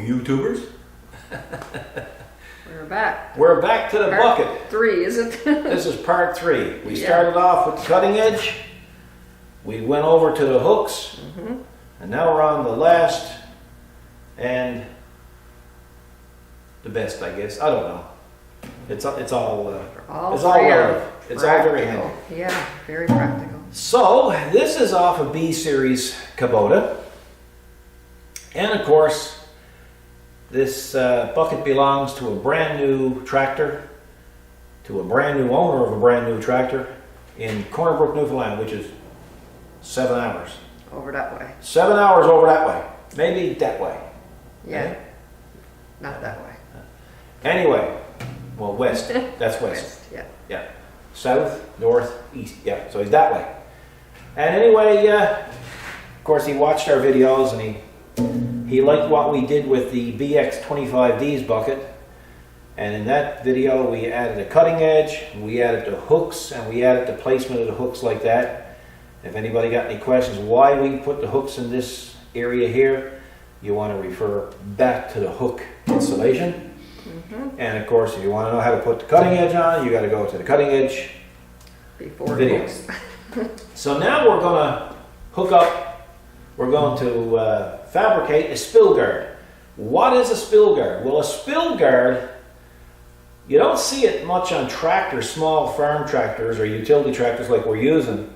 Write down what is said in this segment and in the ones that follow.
YouTubers. We're back. We're back to the bucket. Part 3, is it? This is part 3. We started off with the cutting edge. We went over to the hooks. And now we're on the last and the best, I guess. I don't know. It's all relative. It's all very handy. Yeah, very practical. So this is off a B series Kubota, and of course this bucket belongs to a brand new tractor, to a brand new owner of a brand new tractor in Corner Brook, Newfoundland, which is 7 hours. Over that way. 7 hours over that way. Maybe that way. Yeah. Okay? Not that way. Anyway, well, west. That's west. Yeah. Yeah. South, north, east. Yeah. So he's that way. And anyway, of course, he watched our videos and he liked what we did with the BX25D's bucket. And in that video, we added a cutting edge, we added the hooks, and we added the placement of the hooks like that. If anybody got any questions why we put the hooks in this area here, you want to refer back to the hook installation. And of course, if you want to know how to put the cutting edge on, you got to go to the cutting edge videos. So now we're going to hook up, we're going to fabricate a spill guard. What is a spill guard? Well, a spill guard, you don't see it much on tractors, small farm tractors or utility tractors like we're using.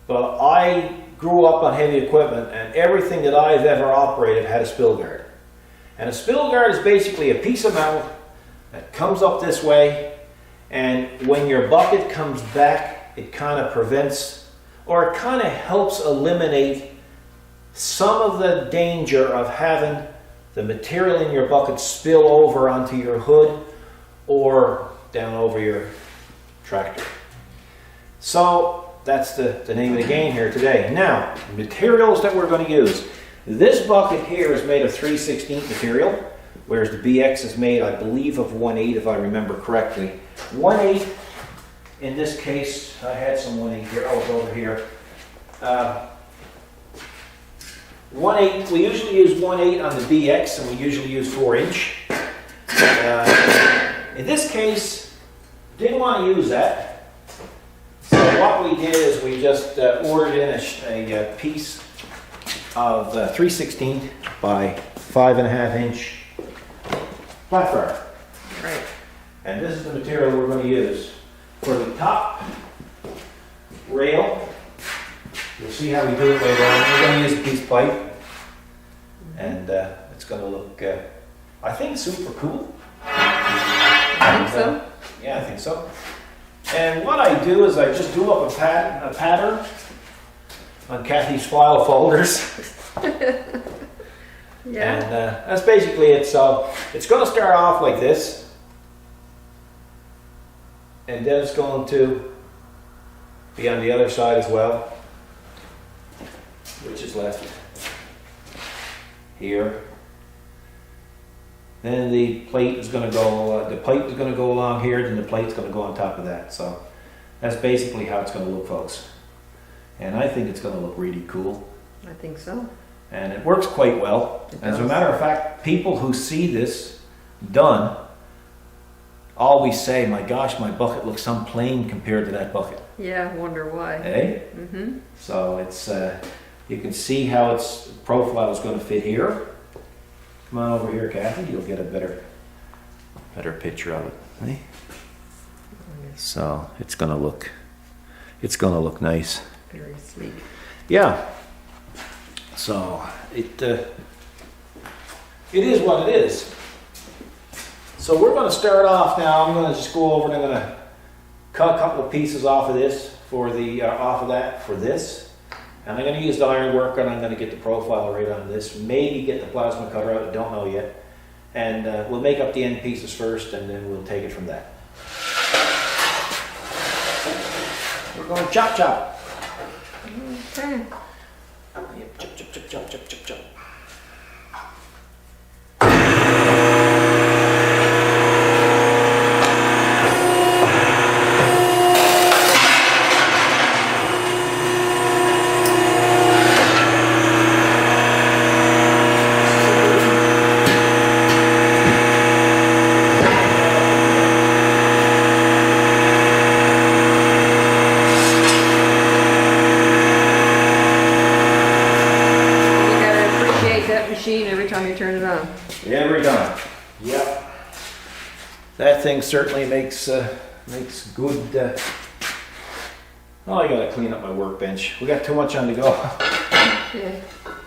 But I grew up on heavy equipment, and everything that I've ever operated had a spill guard. And a spill guard is basically a piece of metal that comes up this way, and when your bucket comes back, it kind of prevents, or it kind of helps eliminate some of the danger of having the material in your bucket spill over onto your hood or down over your tractor. So that's the name of the game here today. Now, materials that we're going to use. This bucket here is made of 3/16 material, whereas the BX is made, I believe, of 1/8 if I remember correctly. 1/8, in this case, I had some 1/8 here, oh, it's over here. 1/8, we usually use 1/8 on the BX, and we usually use 4-inch. In this case, didn't want to use that. So what we did is we just ordered in a piece of 3/16 by 5.5-inch flat fire. Right. And this is the material we're going to use. For the top rail, you'll see how we do it later on. We're going to use a piece of pipe. And it's going to look, I think, super cool. I think so. Yeah, I think so. And what I do is I just do up a pattern on Kathy's file folders. Yeah. And that's basically it. So it's going to start off like this. And then it's going to be on the other side as well. Which is left here. Then the plate is going to go, the pipe is going to go along here, then the plate's going to go on top of that. So that's basically how it's going to look, folks. And I think it's going to look really cool. I think so. And it works quite well. As a matter of fact, people who see this done always say, my gosh, my bucket looks some plain compared to that bucket. Yeah, I wonder why. Eh? So it's, you can see how its profile is going to fit here. Come on over here, Kathy. You'll get a better picture of it. Eh? So it's going to look nice. Very sleek. Yeah. So it is what it is. So we're going to start off now. I'm going to just go over and I'm going to cut a couple of pieces off of this for the for this. And I'm going to use the iron work, and I'm going to get the profile right on this. Maybe get the plasma cutter out. I don't know yet. And we'll make up the end pieces first, and then we'll take it from that. We're going chop chop. Okay. Yep, chop chop chop chop chop chop chop. thing certainly makes good. Oh, I gotta clean up my workbench. We got too much on the go. Yeah.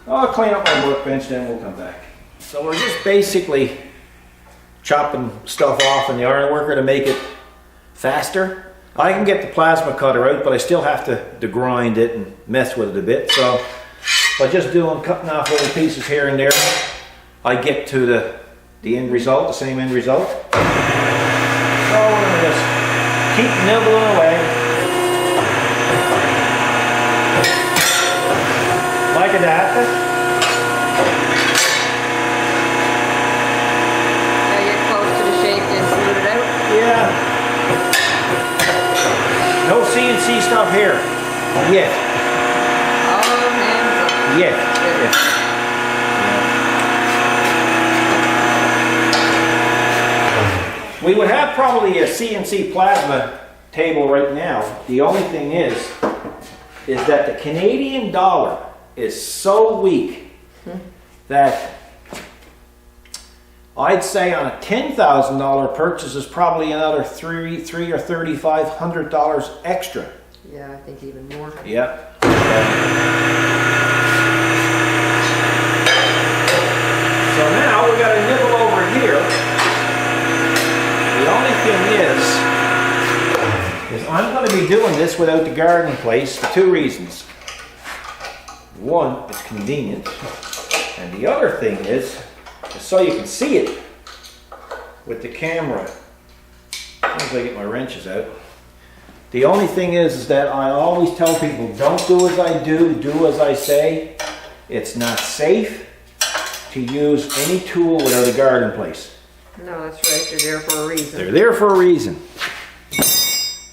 I'll clean up my workbench, then we'll come back. So we're just basically chopping stuff off in the iron worker to make it faster. I can get the plasma cutter out, but I still have to grind it and mess with it a bit. So by just cutting off little pieces here and there, I get to the end result, the same end result. So we're gonna just keep nibbling away. Like that. Now you're close to the shape and smooth it out. Yeah. No CNC stuff here. Yet. All hands up. Yet. Good. We would have probably a CNC plasma table right now. The only thing is that the Canadian dollar is so weak that I'd say on a $10,000 purchase is probably another $300 or $3,500 extra. Yeah, I think even more. Yep. So now we got to nibble over here. The only thing is I'm going to be doing this without the garden place for two reasons. One, it's convenient, and the other thing is so you can see it with the camera. As soon as I get my wrenches out. The only thing is that I always tell people, don't do as I do, do as I say. It's not safe to use any tool without a garden place. No, that's right. They're there for a reason. They're there for a reason.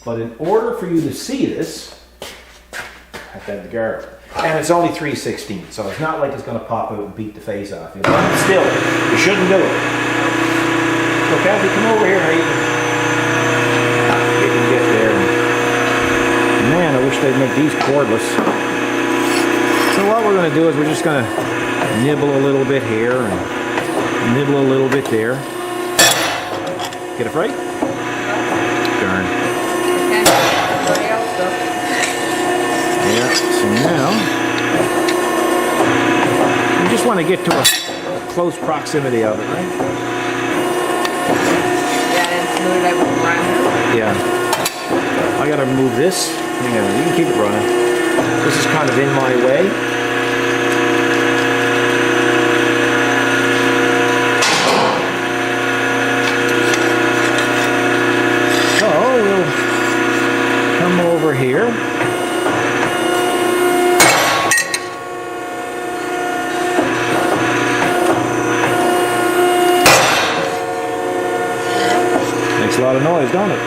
But in order for you to see this, I have to have the garden. And it's only 3/16, so it's not like it's going to pop out and beat the face off you. But still, you shouldn't do it. So Kathy, come over here and you can get there. Man, I wish they'd make these cordless. So what we're going to do is we're just going to nibble a little bit here and nibble a little bit there. Get it right? Darn. Okay. Everybody else though. Yeah, so now you just want to get to a close proximity of it, right? Yeah, and smooth it out with the grinder. Yeah. I gotta move this. Hang on, you can keep it running. This is kind of in my way. So we'll come over here. Makes a lot of noise, don't it?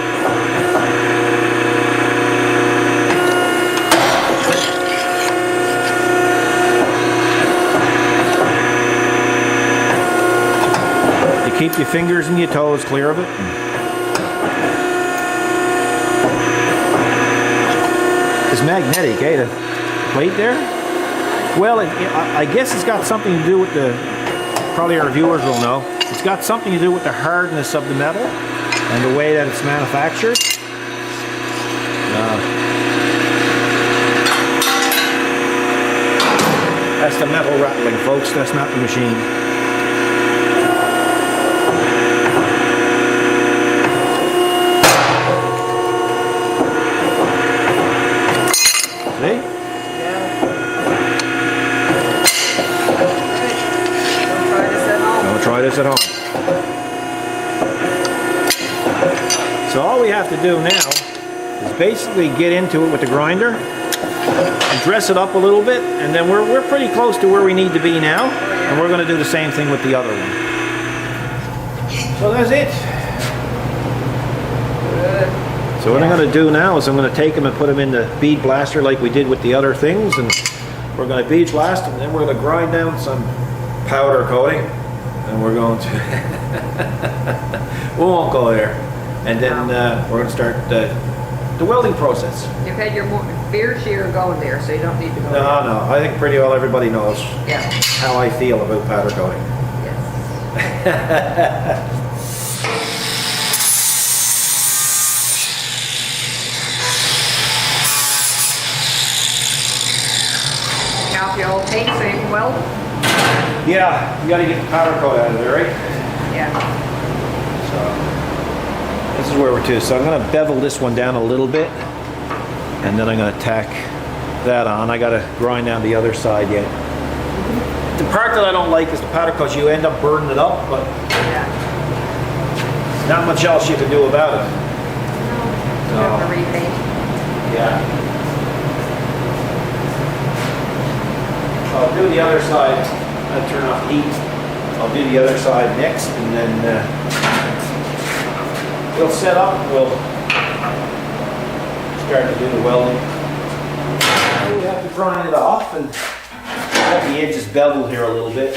You keep your fingers and your toes clear of it. It's magnetic, eh? The plate there? Well, I guess it's got something to do with the, probably our viewers will know, it's got something to do with the hardness of the metal and the way that it's manufactured. That's the metal rattling, folks. That's not the machine. See? Yeah. Don't try this at home. Don't try this at home. So all we have to do now is basically get into it with the grinder and dress it up a little bit, and then we're pretty close to where we need to be now, and we're going to do the same thing with the other one. So that's it. Good. So what I'm going to do now is I'm going to take them and put them in the bead blaster like we did with the other things, and we're going to bead blast them, and then we're going to grind down some powder coating, and we're going to we won't go there, and then we're going to start the welding process. You've had your beer shear going there, so you don't need to go there. No, I think pretty well everybody knows Yeah. how I feel about powder coating. Yes. all paint so you can weld? Yeah, you gotta get the powder coat out of there, right? Yeah. So, this is where we're to. So I'm gonna bevel this one down a little bit, and then I'm gonna tack that on. I gotta grind down the other side yet. The part that I don't like is the powder coat. You end up burning it up, but Yeah. not much else you can do about it. No. You have to repaint. Yeah. I'll do the other side. I'll turn off the heat. I'll do the other side next, and then we'll set up. We'll start to do the welding. We have to grind it off and have the edges beveled here a little bit.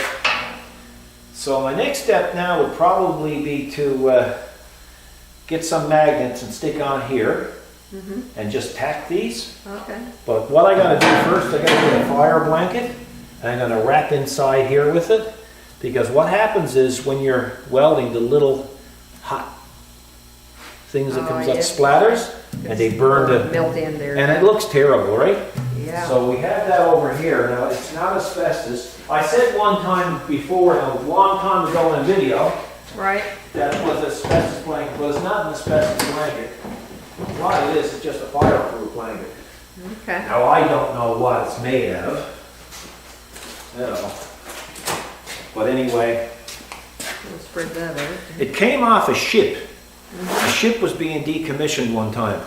So my next step now would probably be to get some magnets and stick on here and just tack these. Okay. But what I gotta do first, I gotta get a fire blanket and I'm gonna wrap inside here with it, because what happens is when you're welding, the little hot things that comes up yes. splatters and they burn the, melt in there. and it looks terrible, right? Yeah. So we have that over here. Now it's not asbestos. I said one time before, a long time ago in a video, Right. that it was asbestos blanket, but it's not an asbestos blanket. What it is, it's just a fireproof blanket. Okay. Now I don't know what it's made out of. You know. But anyway, We'll spread that out. it came off a ship. The ship was being decommissioned one time.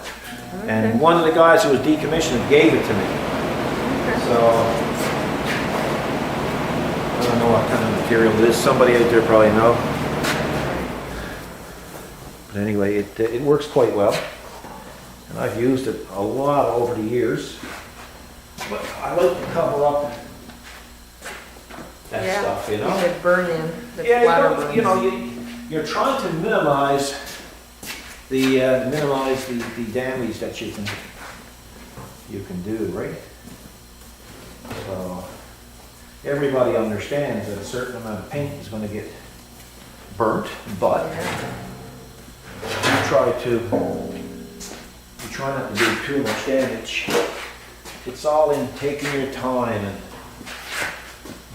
And one of the guys who was decommissioned gave it to me. So, I don't know what kind of material it is. Somebody out there probably know. But anyway, it works quite well. And I've used it a lot over the years. But I like to cover up that Yeah. stuff, you know? You could burn in. The Yeah, splatter you know, burns. you're trying to minimize the damage that you can do, right? So everybody understands that a certain amount of paint is going to get burnt, but you try not to do too much damage. It's all in taking your time and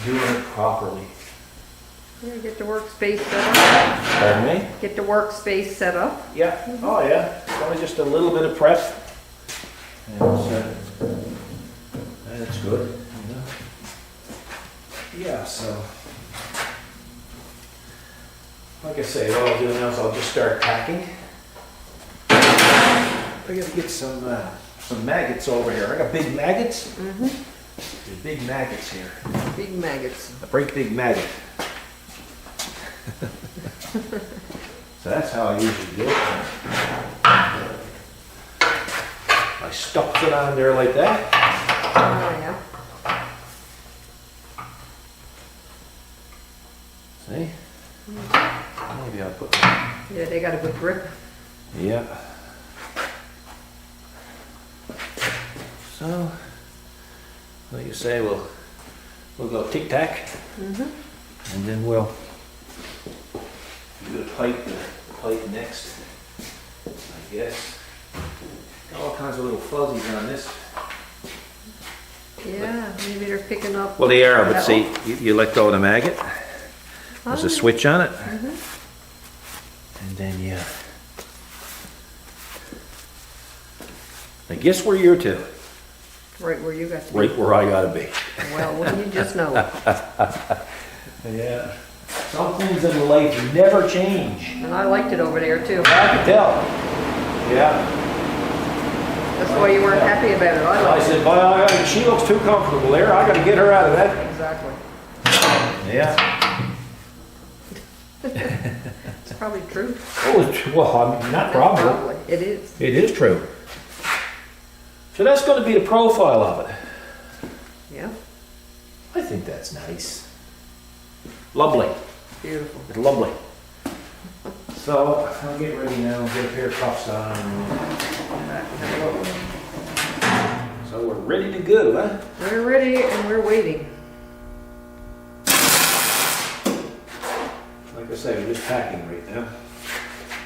doing it properly. Yeah, get the workspace set up. Pardon me? Get the workspace set up. Yeah. Oh, yeah. It's only just a little bit of prep. And it's good. You know? Yeah. So, like I say, what I'll do now is I'll just start tacking. I gotta get some maggots over here. I got big maggots. There's big maggots here. Big maggots. A great big maggot. So that's how I usually do it. I stuck it on there like that. Oh, yeah. See? Maybe I'll put. Yeah, they got a good grip. Yeah. So, like you say, we'll go tic tac, and then we'll do the plate next, I guess. Got all kinds of little fuzzies on this. Yeah, maybe they're picking up. Well, they are, but metal. see, you let go of the maggot. There's a switch on it, and then you. I guess where you're to. Right where you got to be. Right where I gotta be. Well, wouldn't you just know? Yeah. Some things in life never change. And I liked it over there too. I can tell. Yeah. That's why you weren't happy about it. I I liked said, boy, she looks too comfortable there. I gotta get her out of that. it. Exactly. Yeah. It's probably true. Well, I'm not probably. Probably. It is. It is true. So that's going to be the profile of it. Yeah. I think that's nice. Lovely. Beautiful. It's lovely. So I'll get ready now and get a pair of cuffs on. So we're ready to go, huh? We're ready and we're waiting. Like I say, we're just packing right now.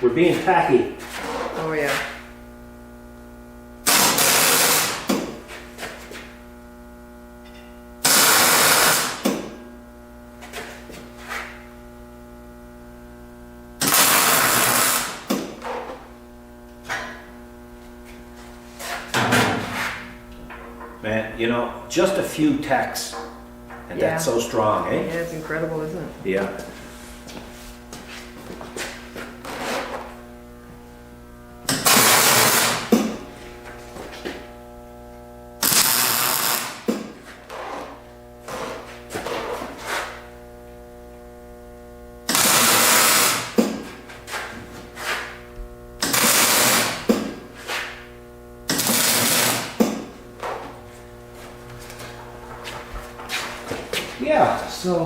We're being tacky. Oh yeah. Man, you know, just a few tacks, and Yeah. that's so strong, Yeah, eh? it's incredible, isn't it? Yeah. Yeah, so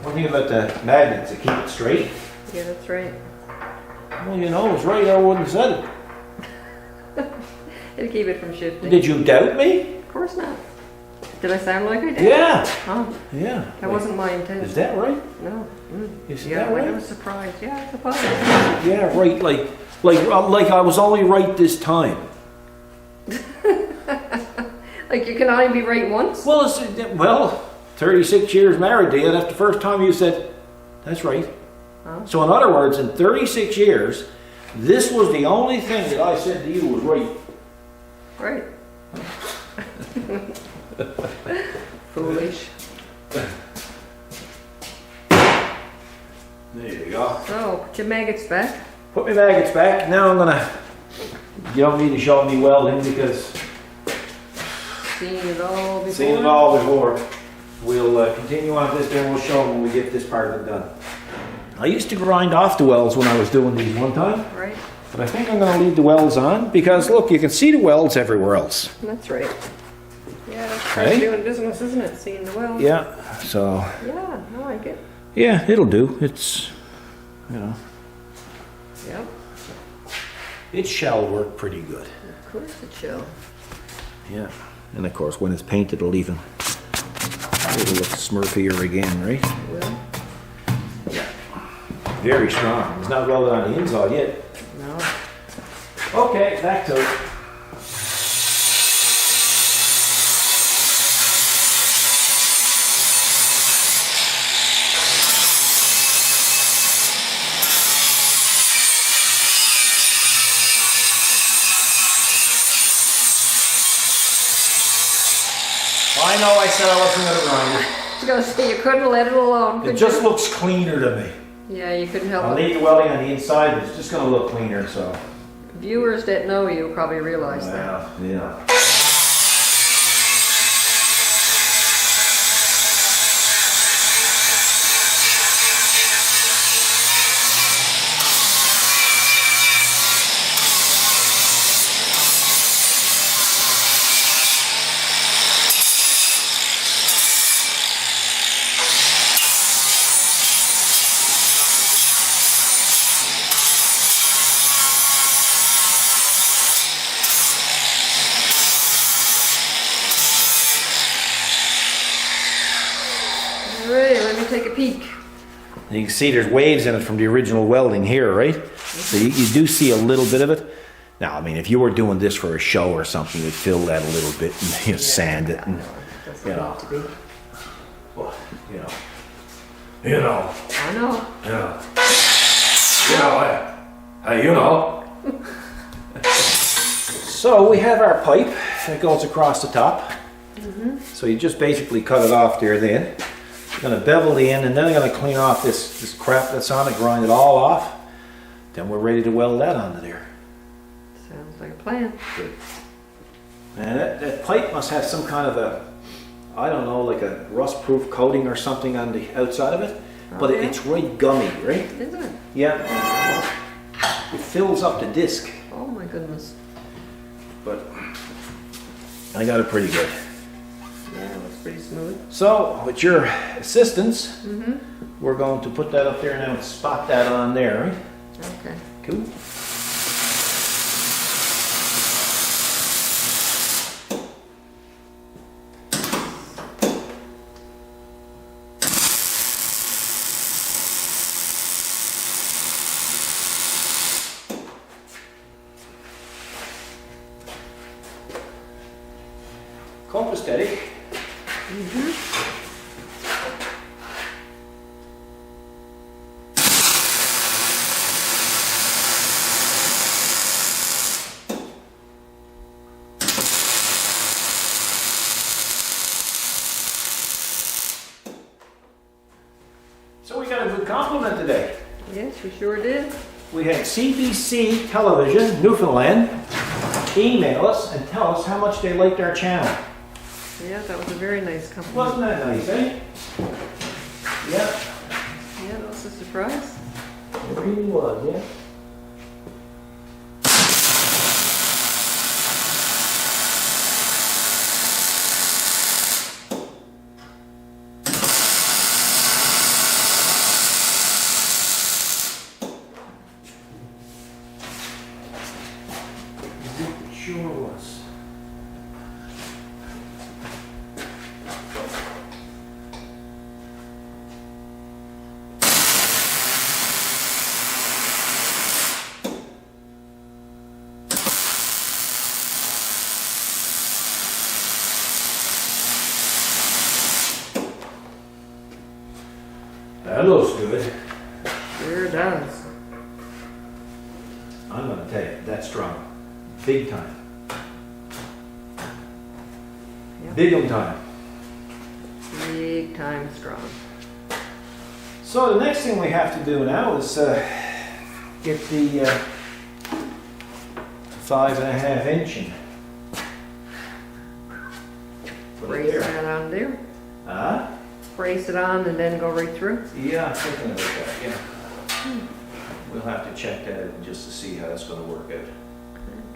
one thing about the magnets, to keep it straight. Yeah, that's right. Well, you know, it's right, I wouldn't have said it. It'll keep it from shifting. Did you doubt me? Of course not. Did I sound like I did? Yeah. Oh, Yeah. that wasn't my intent. Is that right? No. Is Yeah, that I right? was surprised. Yeah, I suppose. Yeah, right. Like I was only right this time. Like you can only be right once? Well, 36 years married to you. That's the first time you said, "That's right." Huh? So in other words, in 36 years, this was the only thing that I said to you was right. Right. Foolish. There you go. So, put your maggots back. Put my maggots back. Now I'm gonna. You don't need to show me welding because Seen it all before. seen it all before. We'll continue on this, then we'll show them when we get this part of it done. I used to grind off the welds when I was doing these one time, Right. but I think I'm going to leave the welds on because look, you can see the welds everywhere else. That's right. Yeah, that's part Hey? of doing business, isn't it? Seeing the well. Yeah, so Yeah, I like it. yeah, it'll do. It's, you know, Yep. it shall work pretty good. Of course it shall. Yeah, and of course when it's painted it'll look smurfier again, right? Well, Yeah. Very strong. It's not welded on the inside yet. no. Okay, back to it. I know I said I wasn't going to grind it. I was gonna say you couldn't let it alone. It could just you? looks cleaner to me. Yeah, you couldn't help I'll it. leave the welding on the inside, but it's just going to look cleaner, so. Viewers that know you probably realize that. Well, yeah. Alright, let me take a peek. You can see there's waves in it from the original welding here, right? So you do see a little bit of it. Now, I mean, if you were doing this for a show or something, you'd fill that a little bit and you sand it. And, Doesn't you know. need to be. well, you know, I know. hey, you know. So we have our pipe that goes across the top. So you just basically cut it off there then. You're gonna bevel the end and then I'm gonna clean off this crap that's on it, grind it all off. Then we're ready to weld that onto there. Sounds like a plan. And that pipe must have some kind of a, I don't know, like a rust-proof coating or something on the outside of it. But Okay. it's right gummy, right? Isn't it? Yeah. It fills up the disc, Oh my goodness. but I got it pretty good. Yeah, it looks pretty smooth. So, with your assistance, we're going to put that up there now and spot that on there, right? Okay. Cool. Copacetic. Sure did. We had CBC Television, Newfoundland, email us and tell us how much they liked our channel. Yeah, that was a very nice company. Wasn't that nice, eh? Yeah, Yeah, that was a surprise. it really was, yeah. It sure was. That looks good. Sure does. I'm gonna tell you, that's strong. Big time. Yep. Big time. Big time strong. So the next thing we have to do now is get the 5.5 inch in. Put it Brace there. that on there. Huh? Brace it on and then go right through. Yeah, I'm thinking about that, yeah. We'll have to check that out just to see how that's gonna work out.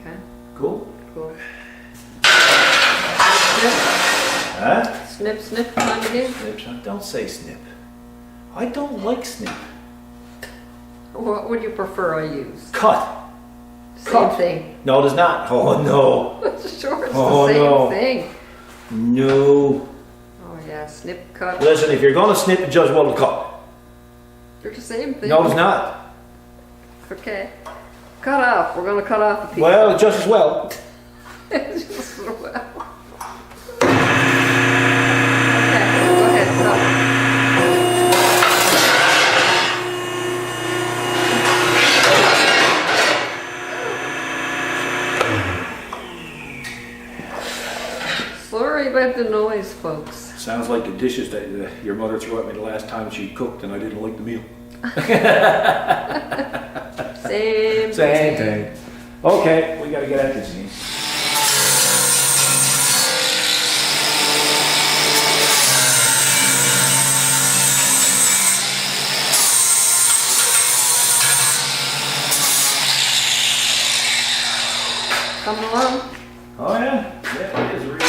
Okay, Cool? cool. Huh? Snip, snip, time again. Snip. Don't say snip. I don't like snip. What would you prefer I use? Cut. Same Cut. thing. No, there's not. Oh, no. Sure, it's Oh, the same no. thing. No. Oh yeah, snip, cut. Listen, if you're gonna snip, it just well cut. They're the same thing. No, it's not. Okay. Cut off. We're gonna cut off a piece. Well, just as well. Just well. Okay, go ahead, cut. Sorry about the noise, folks. Sounds like the dishes that your mother threw at me the last time she cooked and I didn't like the meal. Same thing. Okay, we gotta get at this again. Coming along? Oh yeah? Yeah, it is really good.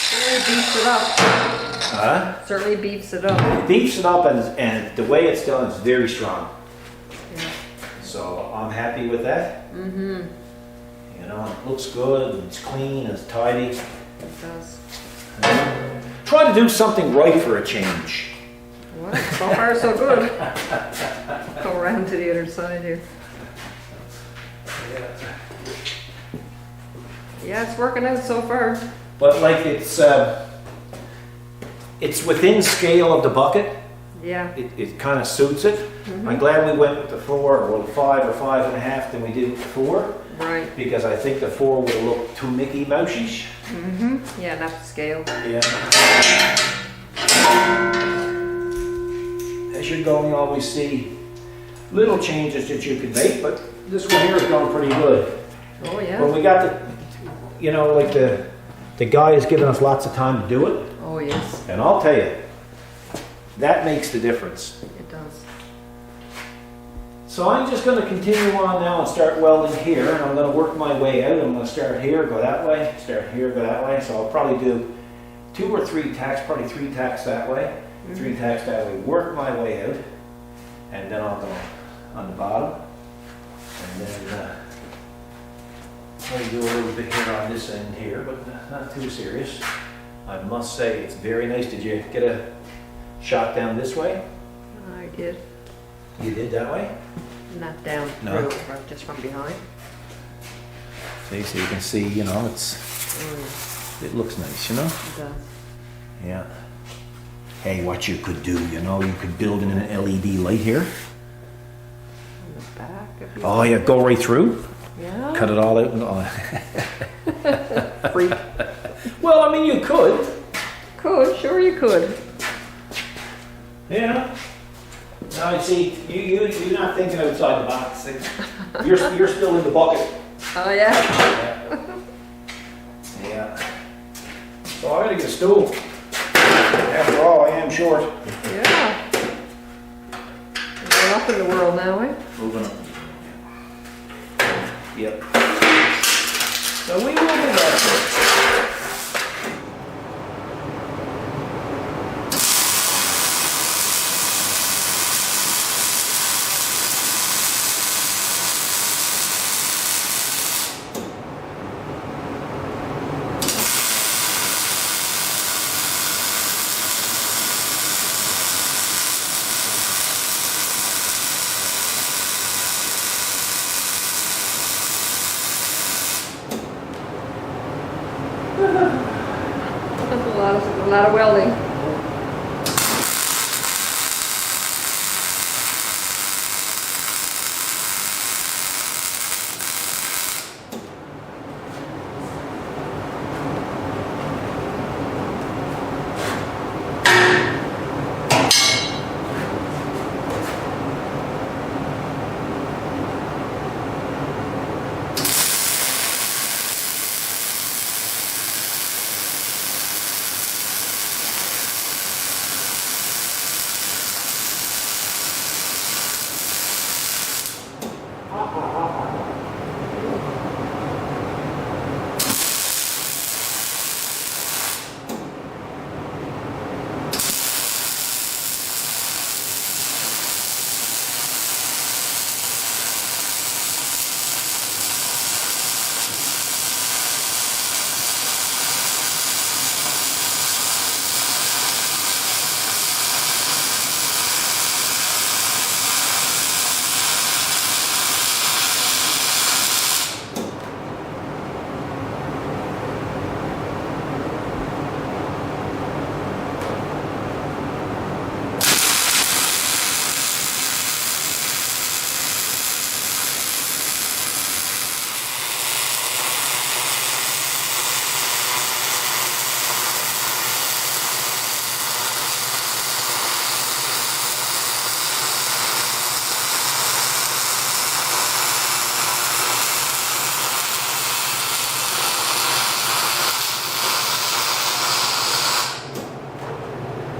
Certainly beefs it up. Huh? Certainly beefs it up. It beefs it up and the way it's done is very strong. Yeah. So I'm happy with that. Mm-hmm. You know, it looks good, and it's clean, it's tidy. It does. Try to do something right for a change. Well, so far so good. Go around to the other side here. Yeah, it's working out so far. But like it's within scale of the bucket. Yeah. It kind of suits it. I'm glad we went with the 4 or 5 or 5.5 than we did with the 4. Right. Because I think the 4 would look too Mickey Mouse-ish. Mm-hmm. Yeah, enough to scale. Yeah. As you're going, you always see little changes that you can make, but this one here is going pretty good. Oh yeah. When we got the, you know, like the guy has given us lots of time to do it, Oh yes, and I'll tell you, that makes the difference. it does. So I'm just going to continue on now and start welding here, and I'm going to work my way out. I'm going to start here, go that way, start here, go that way. So I'll probably do 2 or 3 tacks, probably 3 tacks that way, 3 tacks that way, work my way out, and then I'll go on the bottom, and then I'll do a little bit here on this end here, but not too serious. I must say it's very nice. Did you get a shot down this way? I did. You did that way? Not down No. through, but just from behind. See, so you can see, you know, it looks nice, you know? It does. Yeah. Hey, what you could do, you know, you could build in an LED light here. Oh yeah, go right through? Yeah. Cut it all out? No. Freak. Well, I mean, you could. Could, sure you could. Yeah. No, see, you're not thinking outside the box. You're still in the bucket. Oh yeah? Yeah. So I gotta get a stool. After all, I am short. Yeah. We're up in the world now, eh? Moving on. Yep. So we will be back. A lot of welding.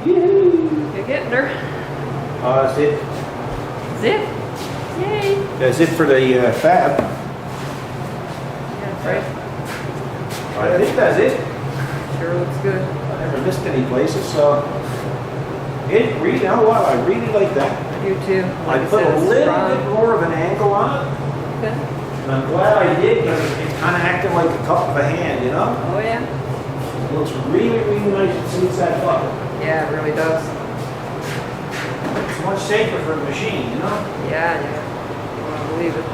You're getting her. That's it. Zip. Yay. That's it for the fab. Yeah, right. I think that's it. Sure looks good. I never missed any places, so it really, you know what, I really like that. You too. I put a little bit more of an angle on it, Good. and I'm glad I did because it kind of acted like a cup of a hand, you know? Oh yeah. It looks really, really nice. It suits that bucket. Yeah, it really does. It's much safer for the machine, you know? Yeah, yeah. I believe it.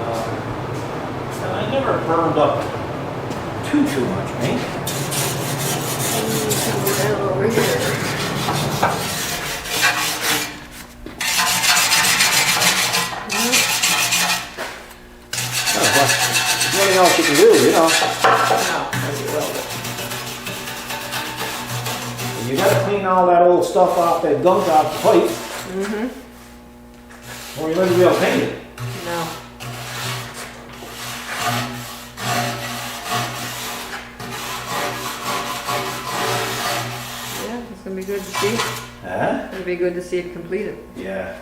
And I never burned up too much, mate. Down over here. There's nothing else you can do, you know? You gotta clean all that old stuff off, that gunk off the pipe, Mm-hmm. or you're not gonna be able to paint it. No. Yeah, it's gonna be good to see. Huh? It'll be good to see it completed. Yeah.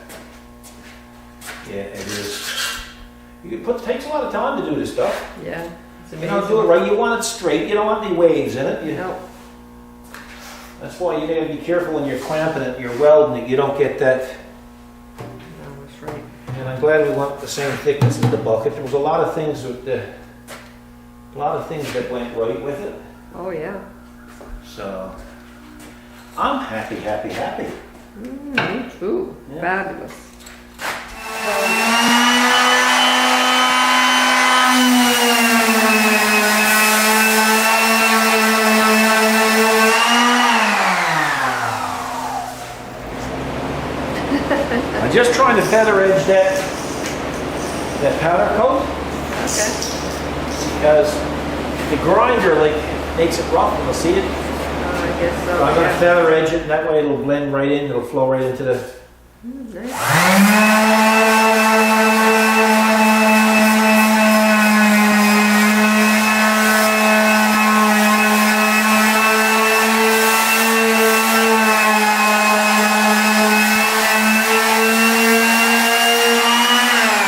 Yeah, it is. You can put, takes a lot of time to do this stuff. Yeah, it's You amazing. don't do it right, you want it straight, you don't want any waves in it. No. That's why you gotta be careful when you're clamping it, you're welding it, you don't get that. No, that's right. And I'm glad we went the same thickness as the bucket. There was a lot of things that, that went right with it. Oh yeah. So, I'm happy, happy, happy. Me too. Yeah. Fabulous. I'm just trying to feather edge that powder coat Okay. because the grinder like makes it rough. You'll see it. I guess so. I'm gonna Yeah. feather edge it, and that way it'll blend right in. It'll flow right into the. Nice.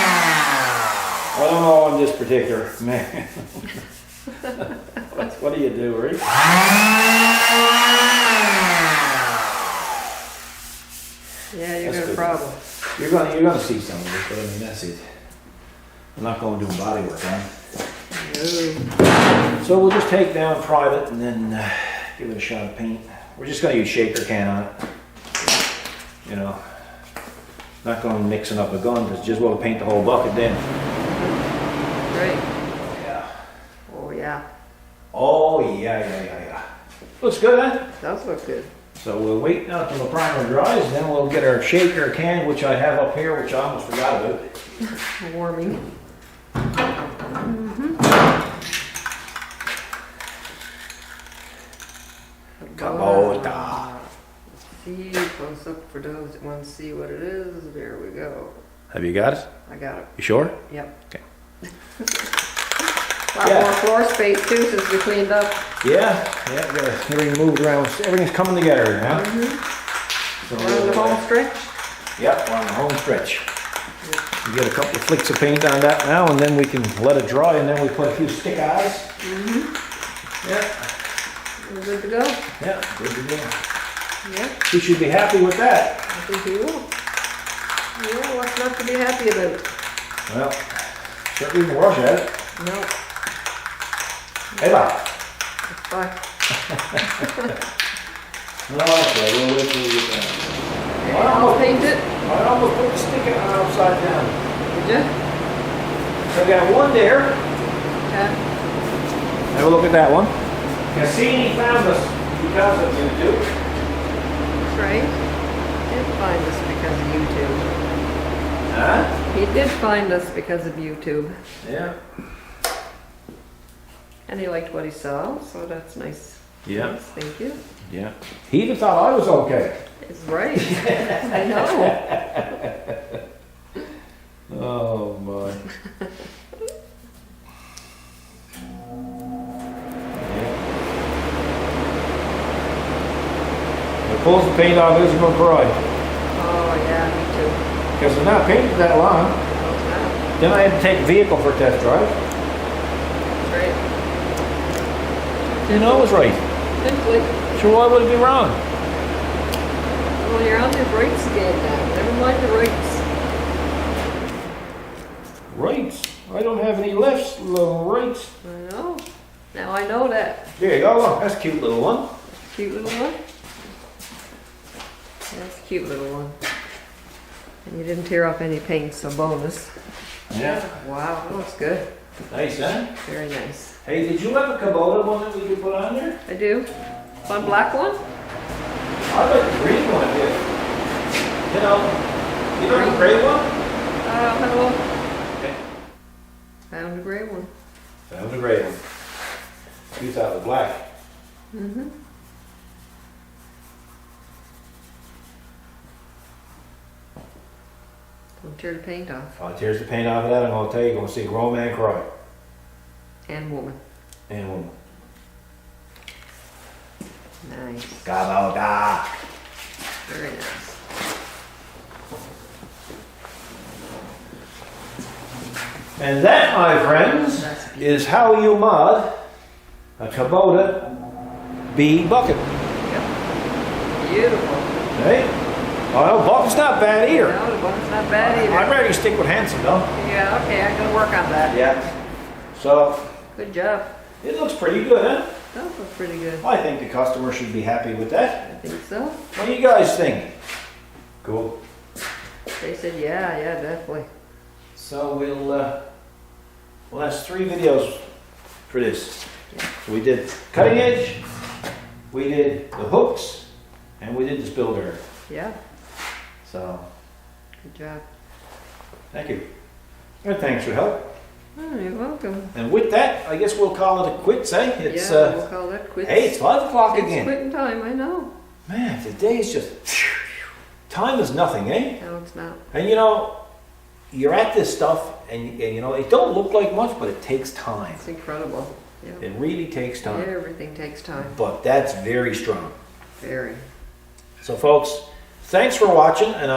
I don't know on this particular man. what do you do, Rick? Yeah, you That's got a good. problem. You're gonna see some of this, but I mean that's it. I'm not going to do body work on it. No. So we'll just take down private and then give it a shot of paint. We're just gonna use shaker can on it. You know, not going mixing up a gun, because just want to paint the whole bucket then. Great. Yeah. Oh, yeah. Oh yeah. Looks good, huh? Does look good. So we'll wait now until the primer dries, and then we'll get our shaker can, which I have up here, which I almost forgot about. Warming. Kubota. See, close up for those that want to see what it is. There we go. Have you got it? I got it. You sure? Yep. Okay. A lot Yeah. more floor space too since we cleaned up. Yeah, got everything moved around. Everything's coming together now. So, We're on the home stretch. Yep, we're on the home stretch. We get a couple of flicks of paint on that now, and then we can let it dry, and then we put a few stick eyes. Yeah, We're good to go. yeah, good to go. Yeah, He should be happy with that. I think he will. Yeah, what's not to be happy about? Well, certainly can rush at it. No, Hey, bye. it's fine. No, okay, we'll wait till we get down. I'll paint it. I almost put the stick upside down. Did you? So I got one there. Yeah. Have a look at that one. Cassini found us because of you two. That's right. He did find us because of YouTube. Huh? He did find us because of YouTube. Yeah. And he liked what he saw, so that's nice. Yeah. Nice, thank you. Yeah. He even thought I was okay. It's right. I know. Oh my. If it pulls the paint off, it's gonna cry. Oh, yeah, me too. Because it's not painted that long. No, it's not. Then I had to take the vehicle for a test drive. That's right. You know I was right. Simply. Sure, why would it be wrong? Well, you're on the rights again now. Never mind the rights. Rights. I don't have any lefts, little rights. I know. Now I know that. There you go. Look, that's a cute little one. Cute little one. That's a cute little one. And you didn't tear off any paint, so bonus. Yeah. Wow, that looks good. Nice, huh? Very nice. Hey, did you have a Kubota one that we could put on there? I do. One black one? I like the green one, yeah. You know the gray one? Hello. Okay. Found a gray one. Found the gray one. You thought it was black. Mm-hmm. Don't tear the paint off. Oh, it tears the paint off of that, I'm gonna tell you, you're gonna see a grown man cry. And woman. And woman. Nice. Kubota. Very nice. And that, my friends, is how you mod a Kubota B bucket. Yep. Beautiful. Hey? Oh, no, bucket's not bad either. No, the one's not bad either. I'd rather you stick with Hanson, though. Yeah, okay, I'm gonna work on that. Yeah. So, Good job. it looks pretty good, huh? That looks pretty good. I think the customer should be happy with that. I think so. What do you guys think? Cool. They said, yeah, definitely. So well, that's 3 videos for this. So we did cutting edge, we did the hooks, and we did the spill girder. Yeah, So, good job. thank you. And thanks for help. Oh, you're welcome. And with that, I guess we'll call it a quits, eh? It's, Yeah, we'll call that quits. hey, it's 5 o'clock It's again. quitting time, I know. Man, today's just... Time is nothing, eh? No, it's not. And you know, you're at this stuff, and you know, it don't look like much, but it takes time. It's incredible. Yeah. It really takes time. Everything takes time. But that's very strong. Very. So folks, thanks for watching, and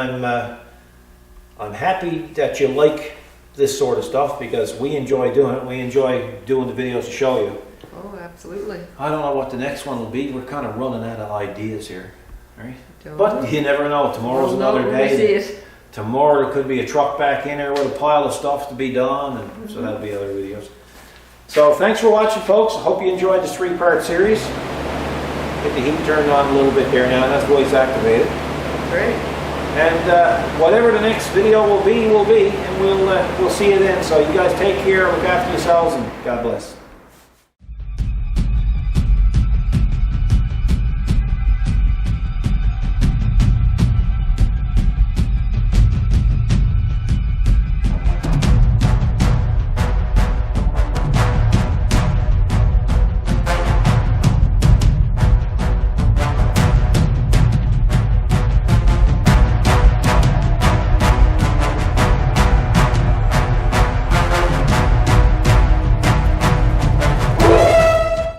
I'm happy that you like this sort of stuff because we enjoy doing it. We enjoy doing the videos to show you. Oh, absolutely. I don't know what the next one will be. We're kind of running out of ideas here, right? Don't But know. you never know. Tomorrow's We'll know another when we see day. it. Tomorrow there could be a truck back in there with a pile of stuff to be done, and so that'll be other videos. So thanks for watching, folks. I hope you enjoyed this 3-part series. Get the heat turned on a little bit there now. That's voice activated. Great. And whatever the next video will be, and we'll see you then. So you guys take care, look after yourselves, and God bless.